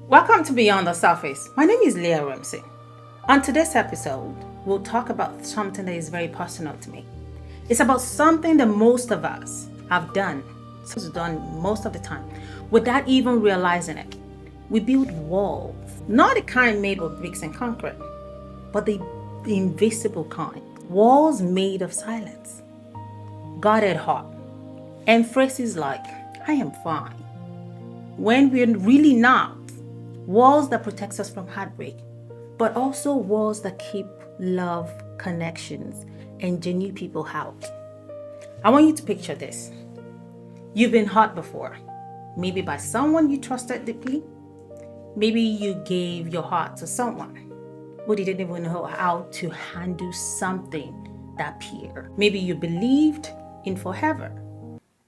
Welcome to Beyond the Surface. My name is Leah Iremson. On today's episode, we'll talk about something that is very personal to me. It's about something that most of us have done most of the time, without even realizing it. We build walls, not the kind made of bricks and concrete, but the invisible kind. Walls made of silence, guarded heart, and phrases like, I am fine, when we're really not. Walls that protect us from heartbreak, but also walls that keep love, connections, and genuine people out. I want you to picture this. You've been hurt before, maybe by someone you trusted deeply. Maybe you gave your heart to someone who didn't even know how to handle something that pure. Maybe you believed in forever,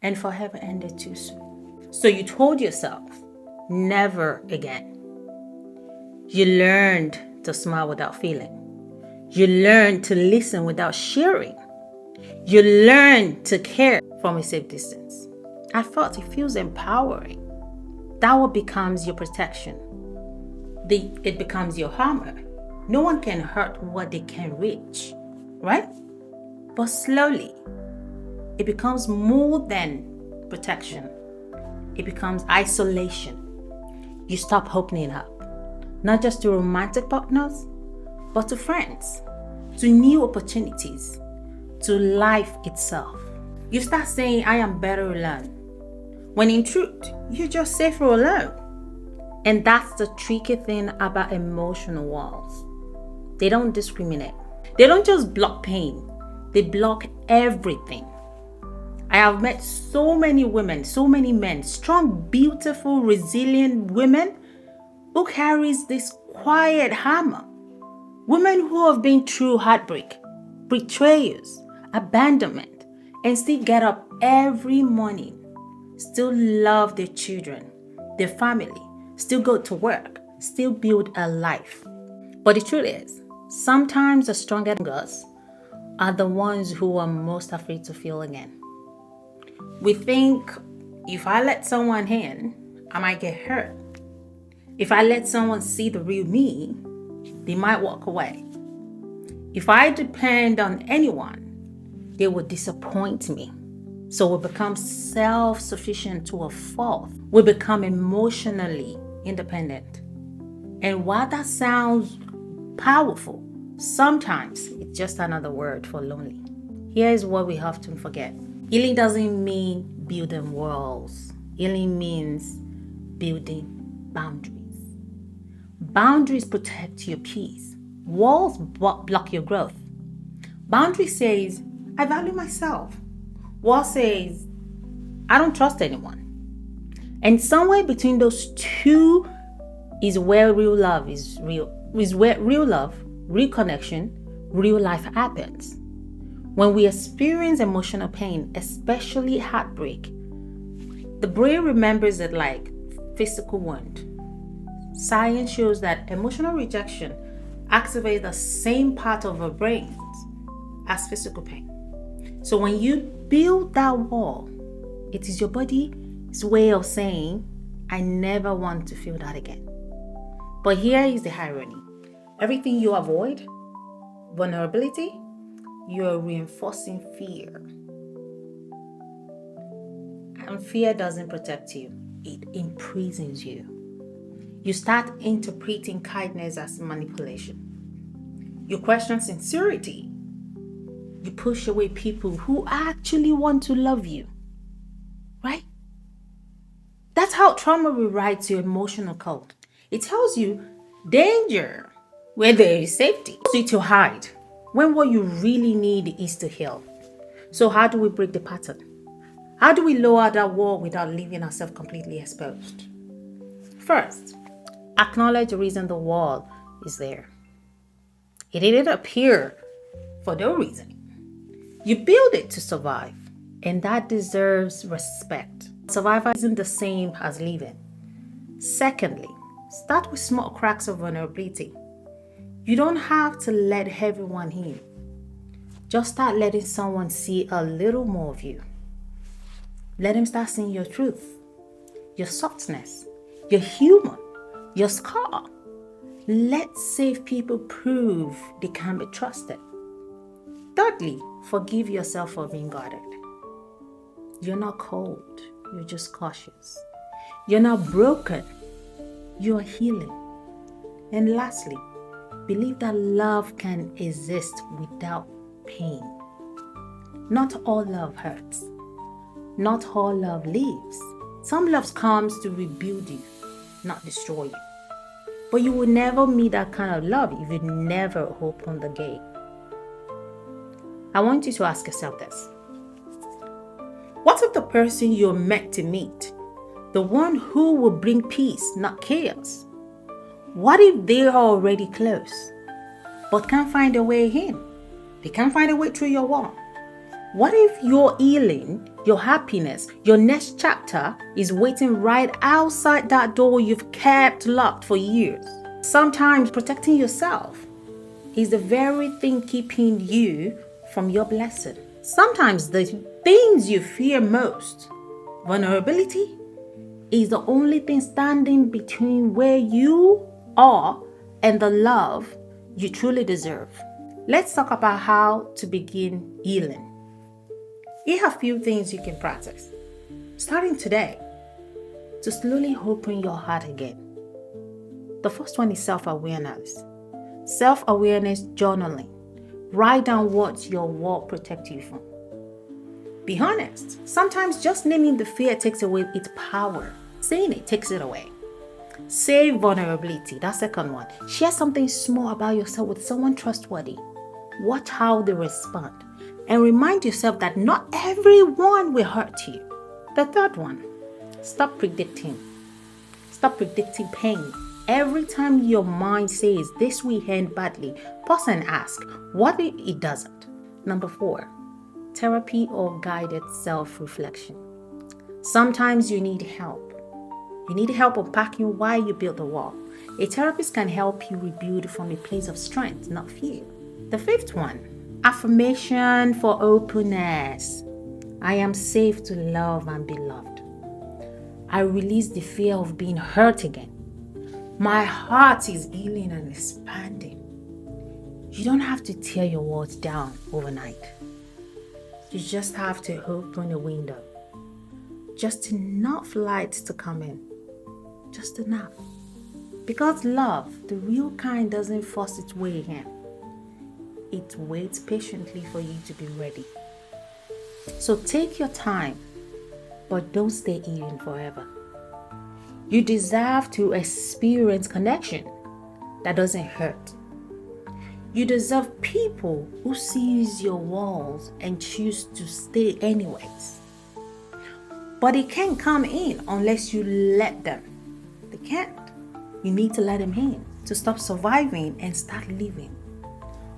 and forever ended too soon. So you told yourself, never again. You learned to smile without feeling. You learned to listen without sharing. You learned to care from a safe distance. At first, it feels empowering. That what becomes your protection. It becomes your armor. No one can hurt what they can reach, right? But slowly, it becomes more than protection. It becomes isolation. You stop opening up. Not just to romantic partners, but to friends, to new opportunities, to life itself. You start saying, I am better alone, when in truth, you're just safer alone. And that's the tricky thing about emotional walls. They don't discriminate. They don't just block pain, they block everything. I have met so many women, so many men, strong, beautiful, resilient women who carries this quiet hammer. Women who have been through heartbreak, betrayals, abandonment, and still get up every morning, still love their children, their family, still go to work, still build a life. But the truth is, sometimes the strongest girls are the ones who are most afraid to feel again. We think, if I let someone in, I might get hurt. If I let someone see the real me, they might walk away. If I depend on anyone, they will disappoint me. So we become self-sufficient to a fault. We become emotionally independent. And while that sounds powerful, sometimes it's just another word for lonely. Here is what we often forget. Healing doesn't mean building walls. Healing means building boundaries. Boundaries protect your peace. Walls block your growth. Boundary says, I value myself. Wall says, I don't trust anyone. And somewhere between those two is where real love is where real love, real connection, real life happens. When we experience emotional pain, especially heartbreak, the brain remembers it like physical wound. Science shows that emotional rejection activates the same part of our brains as physical pain. So when you build that wall, it is your body's way of saying, I never want to feel that again. But here is the irony. Everything you avoid, vulnerability, you're reinforcing fear. And fear doesn't protect you, it imprisons you. You start interpreting kindness as manipulation. You question sincerity. You push away people who actually want to love you. Right? That's how trauma rewrites your emotional code. It tells you danger where there is safety. So to hide when what you really need is to heal. So how do we break the pattern? How do we lower that wall without leaving ourselves completely exposed? First, acknowledge the reason the wall is there. It didn't appear for no reason. You build it to survive, and that deserves respect. Survival isn't the same as living. Secondly, start with small cracks of vulnerability. You don't have to let everyone in. Just start letting someone see a little more of you. Let them start seeing your truth, your softness, your humor, your scar. Let safe people prove they can be trusted. Thirdly, forgive yourself for being guarded. You're not cold, you're just cautious. You're not broken, you're healing. And lastly, believe that love can exist without pain. Not all love hurts. Not all love leaves. Some love comes to rebuild you, not destroy you. But you will never meet that kind of love if you never open the gate. I want you to ask yourself this. What if the person you're meant to meet, the one who will bring peace, not chaos? What if they are already close, but can't find a way in? They can't find a way through your wall. What if your healing, your happiness, your next chapter is waiting right outside that door you've kept locked for years? Sometimes protecting yourself is the very thing keeping you from your blessing. Sometimes the things you fear most, vulnerability, is the only thing standing between where you are and the love you truly deserve. Let's talk about how to begin healing. Here are a few things you can practice, starting today, to slowly open your heart again. The first one is self-awareness. Self-awareness journaling. Write down what your wall protects you from. Be honest. Sometimes just naming the fear takes away its power. Saying it takes it away. Say vulnerability. That second one. Share something small about yourself with someone trustworthy. Watch how they respond. And remind yourself that not everyone will hurt you. The third one. Stop predicting. Stop predicting pain. Every time your mind says this will end badly, pause and ask, what if it doesn't? Number 4, therapy or guided self-reflection. Sometimes you need help. You need help unpacking why you built the wall. A therapist can help you rebuild from a place of strength, not fear. The 5th one, affirmation for openness. I am safe to love and be loved. I release the fear of being hurt again. My heart is healing and expanding. You don't have to tear your walls down overnight. You just have to open a window. Just enough light to come in. Just enough. Because love, the real kind, doesn't force its way in. It waits patiently for you to be ready. So take your time, but don't stay healing forever. You deserve to experience connection that doesn't hurt. You deserve people who sees your walls and choose to stay anyways. But they can't come in unless you let them. They can't. You need to let them in to stop surviving and start living.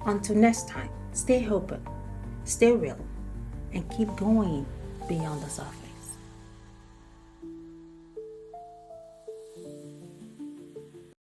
Until next time, stay open, stay real, and keep going beyond the surface.